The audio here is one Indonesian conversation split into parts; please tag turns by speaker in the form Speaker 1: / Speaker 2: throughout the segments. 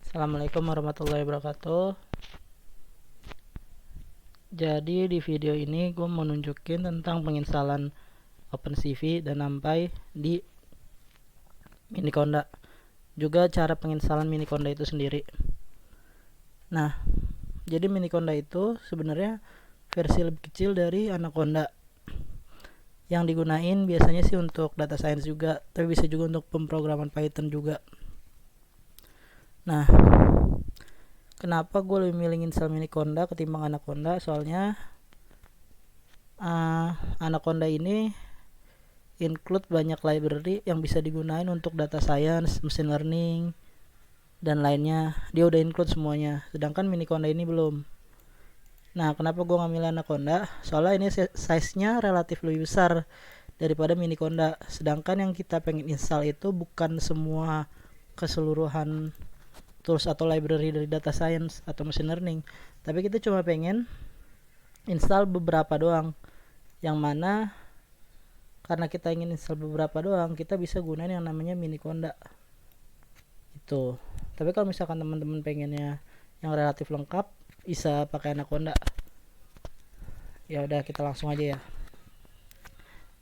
Speaker 1: Assalamualaikum warahmatullahi wabarakatuh. Jadi di video ini gue mau nunjukin tentang penginstalan OpenCV dan NumPy di Miniconda. Juga cara penginstalan Miniconda itu sendiri. Nah, jadi Miniconda itu sebenarnya versi lebih kecil dari Anaconda. Yang digunain biasanya sih untuk data science juga, tapi bisa juga untuk pemrograman Python juga. Nah, kenapa gue lebih milih install Miniconda ketimbang Anaconda? Soalnya Anaconda ini include banyak library yang bisa digunain untuk data science, machine learning, dan lainnya. Dia udah include semuanya, sedangkan Miniconda ini belum. Nah, kenapa gue ngambil Anaconda? Soalnya ini size-nya relatif lebih besar daripada Miniconda. Sedangkan yang kita pengen install itu bukan semua keseluruhan tools atau library dari data science atau machine learning, tapi kita cuma pengen install beberapa doang. Yang mana karena kita ingin install beberapa doang, kita bisa gunain yang namanya Miniconda itu. Tapi kalau misalkan teman-teman pengennya yang relatif lengkap, bisa pakai Anaconda. Ya udah, kita langsung aja ya.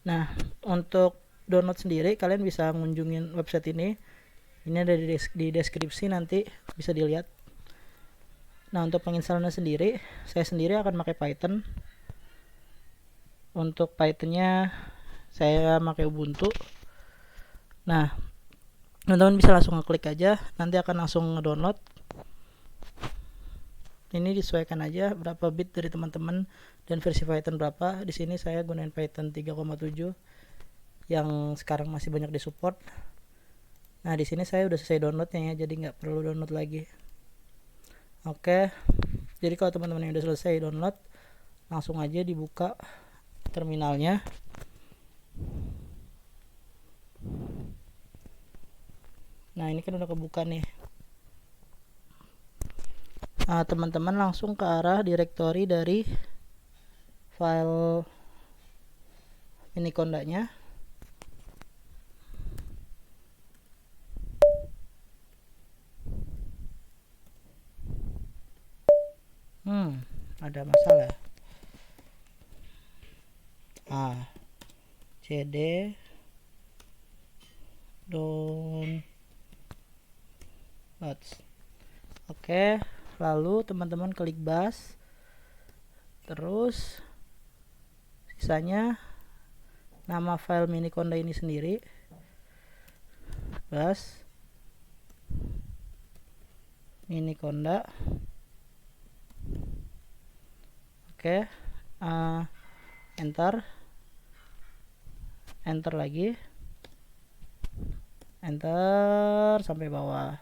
Speaker 1: Nah, untuk download sendiri kalian bisa ngunjungin website ini. Ini ada di deskripsi, nanti bisa dilihat. Nah, untuk penginstalannya sendiri, saya sendiri akan pakai Python. Untuk Pythonnya saya pakai Ubuntu. Nah, teman-teman bisa langsung ngeklik aja, nanti akan langsung ngedownload. Ini disesuaikan aja berapa bit dari teman-teman dan versi Python berapa. Di sini saya gunain Python 3,7 yang sekarang masih banyak disupport. Nah, di sini saya udah selesai downloadnya ya, jadi nggak perlu download lagi. Oke, jadi kalau teman-teman yang udah selesai download, langsung aja dibuka terminalnya. Nah, ini kan udah kebuka nih. Nah, teman-teman langsung ke arah direktori dari file Miniconda-nya. Ada masalah. cd downloads. Oke, lalu teman-teman klik bash, terus sisanya nama file Miniconda ini sendiri, bash Miniconda. Oke, enter lagi, enter sampai bawah,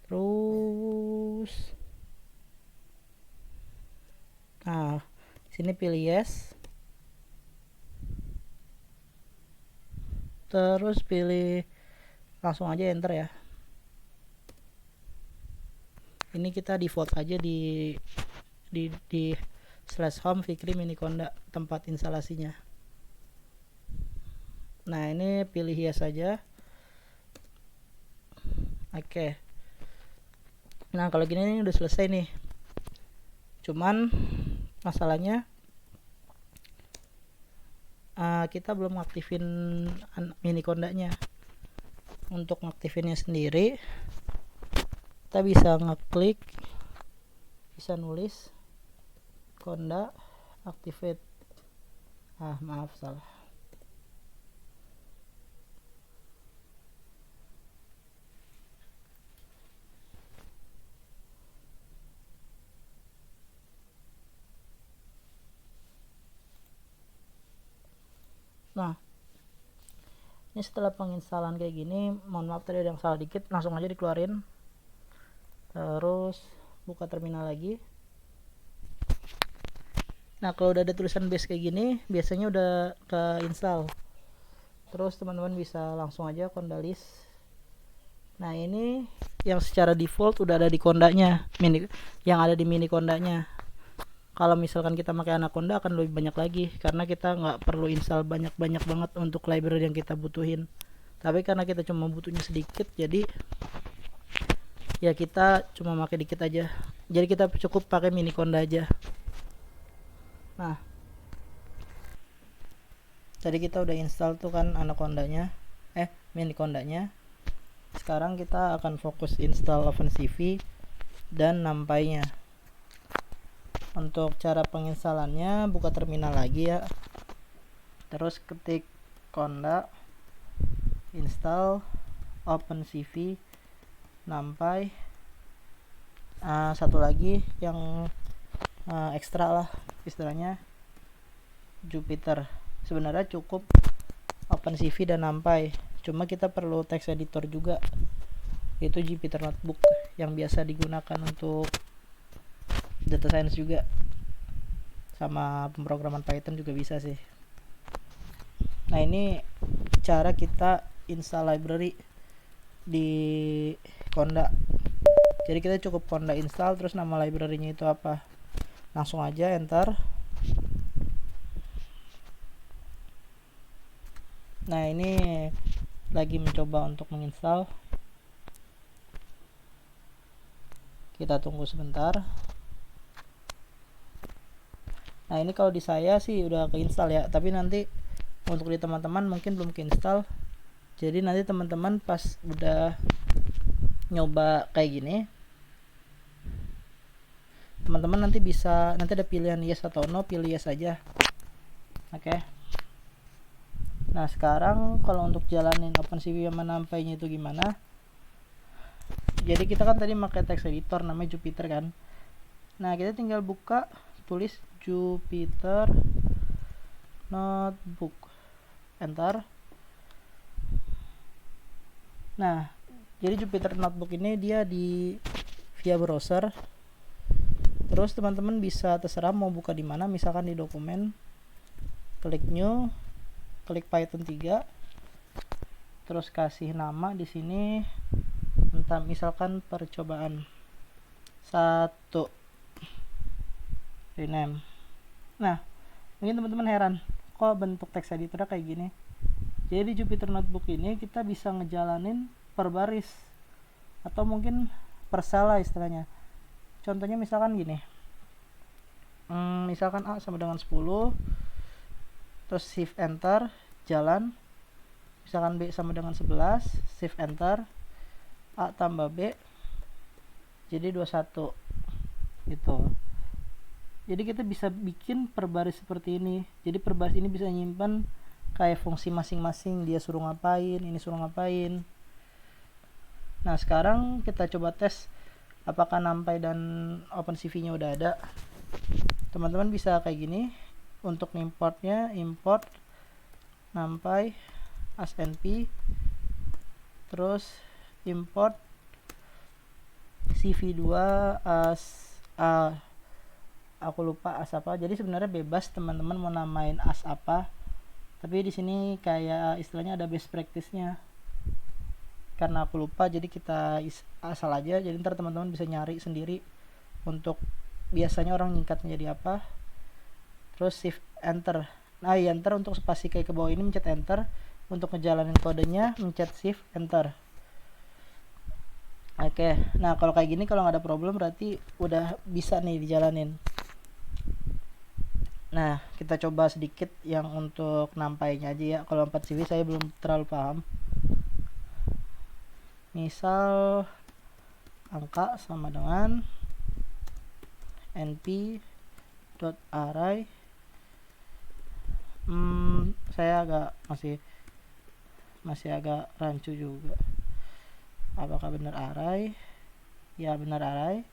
Speaker 1: terus sini pilih yes, terus pilih langsung aja enter ya. Ini kita default aja di /home Fikri Miniconda tempat instalasinya. Nah, ini pilih yes saja. Oke. Nah, kalau gini ini udah selesai nih. Cuman masalahnya kita belum aktifin Miniconda-nya. Untuk ngaktifinnya sendiri, kita bisa ngeklik, bisa nulis Conda activate. Maaf, salah. Nah, ini setelah penginstalan kayak gini, mohon maaf tadi ada yang salah dikit, langsung aja dikeluarin, terus buka terminal lagi. Nah, kalau udah ada tulisan base kayak gini, biasanya udah ke install. Terus teman-teman bisa langsung aja Conda list. Nah, ini yang secara default udah ada di Condanya, yang ada di Miniconda-nya. Kalau misalkan kita pakai Anaconda akan lebih banyak lagi, karena kita nggak perlu install banyak-banyak banget untuk library yang kita butuhin. Tapi karena kita cuma butuhnya sedikit, jadi ya kita cuma pakai dikit aja, jadi kita cukup pakai Miniconda aja. Nah, tadi kita udah install tuh kan Anacondanya, Minicondanya. Sekarang kita akan fokus install OpenCV dan NumPy-nya. Untuk cara penginstalannya, buka terminal lagi ya, terus ketik conda, install OpenCV, NumPy, satu lagi yang ekstra lah istilahnya, Jupyter. Sebenarnya cukup OpenCV dan NumPy, cuma kita perlu text editor juga, yaitu Jupyter Notebook yang biasa digunakan untuk data science juga, sama pemrograman Python juga bisa sih. Nah, ini cara kita install library di Conda. Jadi kita cukup Conda install, terus nama library-nya itu apa, langsung aja enter. Nah, ini lagi mencoba untuk menginstal, kita tunggu sebentar. Nah, ini kalau di saya sih udah keinstall ya, tapi nanti untuk di teman-teman mungkin belum keinstall. Jadi nanti teman-teman pas udah nyoba kayak gini, teman-teman nanti bisa, nanti ada pilihan yes atau no, pilih yes aja. Oke. Nah, sekarang kalau untuk jalanin OpenCV sama NumPy-nya itu gimana? Jadi kita kan tadi pakai text editor namanya Jupyter kan. Nah, kita tinggal buka, tulis Jupyter Notebook, enter. Nah, jadi Jupyter Notebook ini dia di via browser. Terus teman-teman bisa terserah mau buka di mana, misalkan di dokumen, klik new, klik Python 3, terus kasih nama di sini, entah misalkan percobaan 1, rename. Nah, mungkin teman-teman heran, kok bentuk text editornya kayak gini. Jadi di Jupyter Notebook ini kita bisa ngejalanin per baris atau mungkin per sel lah istilahnya. Contohnya misalkan gini, misalkan A sama dengan 10, terus shift enter, jalan. Misalkan B sama dengan 11, shift enter, A tambah B, jadi 21 gitu. Jadi kita bisa bikin per baris seperti ini. Jadi per baris ini bisa nyimpan kayak fungsi masing-masing, dia suruh ngapain, ini suruh ngapain. Nah, sekarang kita coba tes apakah NumPy dan OpenCV-nya udah ada. Teman-teman bisa kayak gini. Untuk importnya, import NumPy as np, terus import CV2 as aku lupa as apa. Jadi sebenarnya bebas teman-teman mau namain as apa, tapi di sini kayak istilahnya ada best practice-nya. Karena aku lupa, jadi kita asal aja. Jadi ntar teman-teman bisa nyari sendiri untuk biasanya orang nyingkatnya jadi apa. Terus shift enter. Nah, enter untuk spasi kayak ke bawah ini mencet enter. Untuk ngejalanin kodenya mencet shift enter. Oke, nah kalau kayak gini kalau nggak ada problem berarti udah bisa nih dijalanin. Nah, kita coba sedikit yang untuk NumPy-nya aja ya. Kalau 4CV saya belum terlalu paham. Misal angka sama dengan np.array. Saya agak masih agak rancu juga. Apakah benar array? Ya, benar array.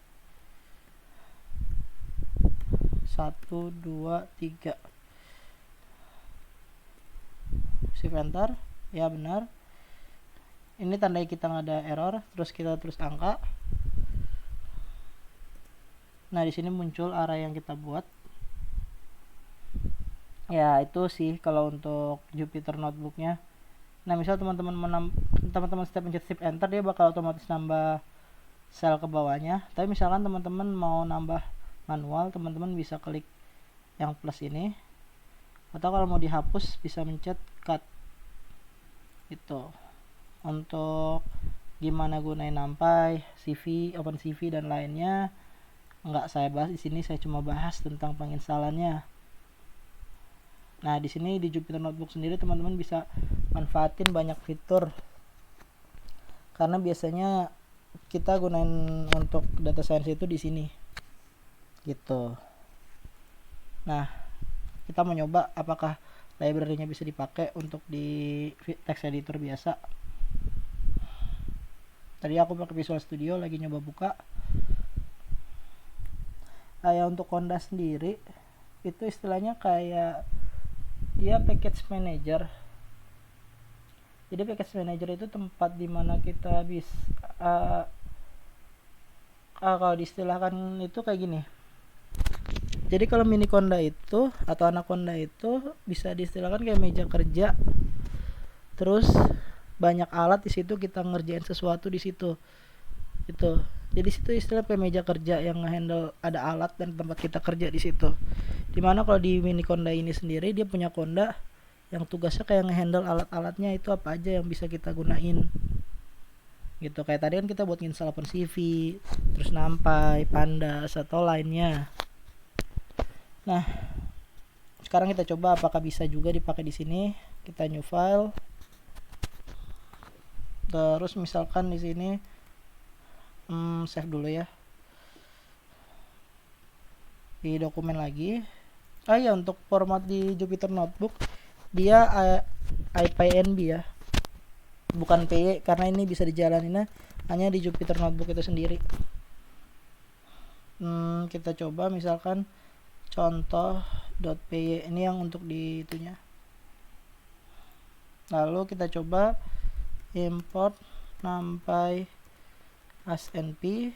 Speaker 1: 1, 2, 3. Shift enter. Ya, benar. Ini tandai kita nggak ada error. Terus kita tulis angka. Nah, di sini muncul array yang kita buat. Ya, itu sih kalau untuk Jupyter Notebook-nya. Nah, misal teman-teman setiap mencet shift enter dia bakal otomatis nambah sel ke bawahnya. Tapi misalkan teman-teman mau nambah manual, teman-teman bisa klik yang plus ini. Atau kalau mau dihapus bisa mencet cut. Itu. Untuk gimana gunain NumPy, CV, OpenCV dan lainnya nggak saya bahas di sini, saya cuma bahas tentang penginstalannya. Nah, di sini di Jupyter Notebook sendiri teman-teman bisa manfaatin banyak fitur. Karena biasanya kita gunain untuk data science itu di sini. Gitu. Nah, kita mau nyoba apakah library-nya bisa dipakai untuk di text editor biasa. Tadi aku pakai Visual Studio, lagi nyoba buka. Ya untuk Conda sendiri itu istilahnya kayak dia package manager. Jadi package manager itu tempat dimana kita bisa kalau diistilahkan itu kayak gini. Jadi kalau mini Conda itu atau Anaconda itu bisa diistilahkan kayak meja kerja. Terus banyak alat di situ, kita ngerjain sesuatu di situ. Itu. Jadi situ istilah kayak meja kerja yang ngehandle ada alat dan tempat kita kerja di situ. Dimana kalau di mini Conda ini sendiri dia punya Conda yang tugasnya kayak ngehandle alat-alatnya itu apa aja yang bisa kita gunain. Gitu, kayak tadi kan kita buat install OpenCV, terus NumPy, Pandas atau lainnya. Nah, sekarang kita coba apakah bisa juga dipakai di sini. Kita new file. Terus misalkan di sini save dulu ya. Di dokumen lagi. Ya untuk format di Jupyter Notebook dia IPNB ya. Bukan PY karena ini bisa dijalaninnya hanya di Jupyter Notebook itu sendiri. Kita coba misalkan contoh.py ini yang untuk di itunya. Lalu kita coba import NumPy asnp,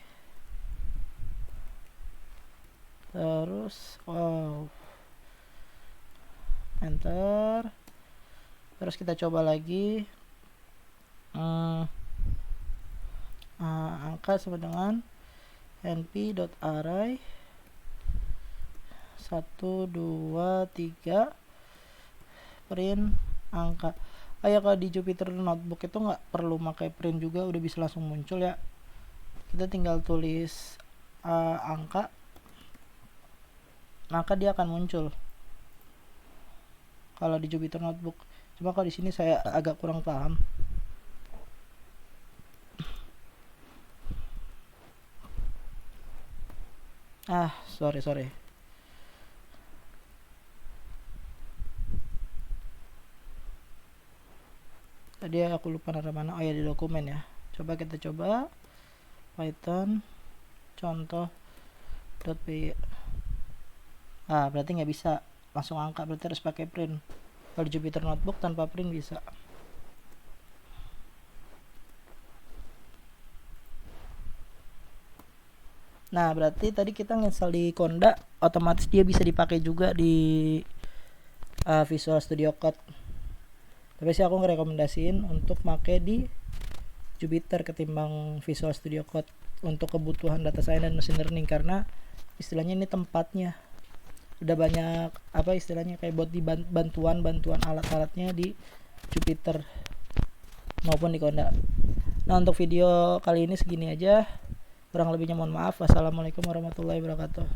Speaker 1: terus enter, terus kita coba lagi angka sama dengan np.array 1 2 3 print angka. Ya kalau di Jupyter Notebook itu nggak perlu pakai print juga, udah bisa langsung muncul ya. Kita tinggal tulis angka, maka dia akan muncul kalau di Jupyter Notebook. Cuma kalau di sini saya agak kurang paham. Sorry. Tadi aku lupa naruh mana. Ya di dokumen ya. Coba kita coba Python contoh.py. Berarti nggak bisa langsung angka, berarti harus pakai print. Kalau di Jupyter Notebook tanpa print bisa. Nah, berarti tadi kita nginstal di Conda, otomatis dia bisa dipakai juga di Visual Studio Code. Tapi sih aku ngerekomendasiin untuk pakai di Jupyter ketimbang Visual Studio Code untuk kebutuhan data science dan machine learning, karena istilahnya ini tempatnya udah banyak istilahnya kayak buat di bantuan alat-alatnya di Jupyter maupun di Conda. Nah, untuk video kali ini segini aja, kurang lebihnya mohon maaf. Wassalamualaikum warahmatullahi wabarakatuh.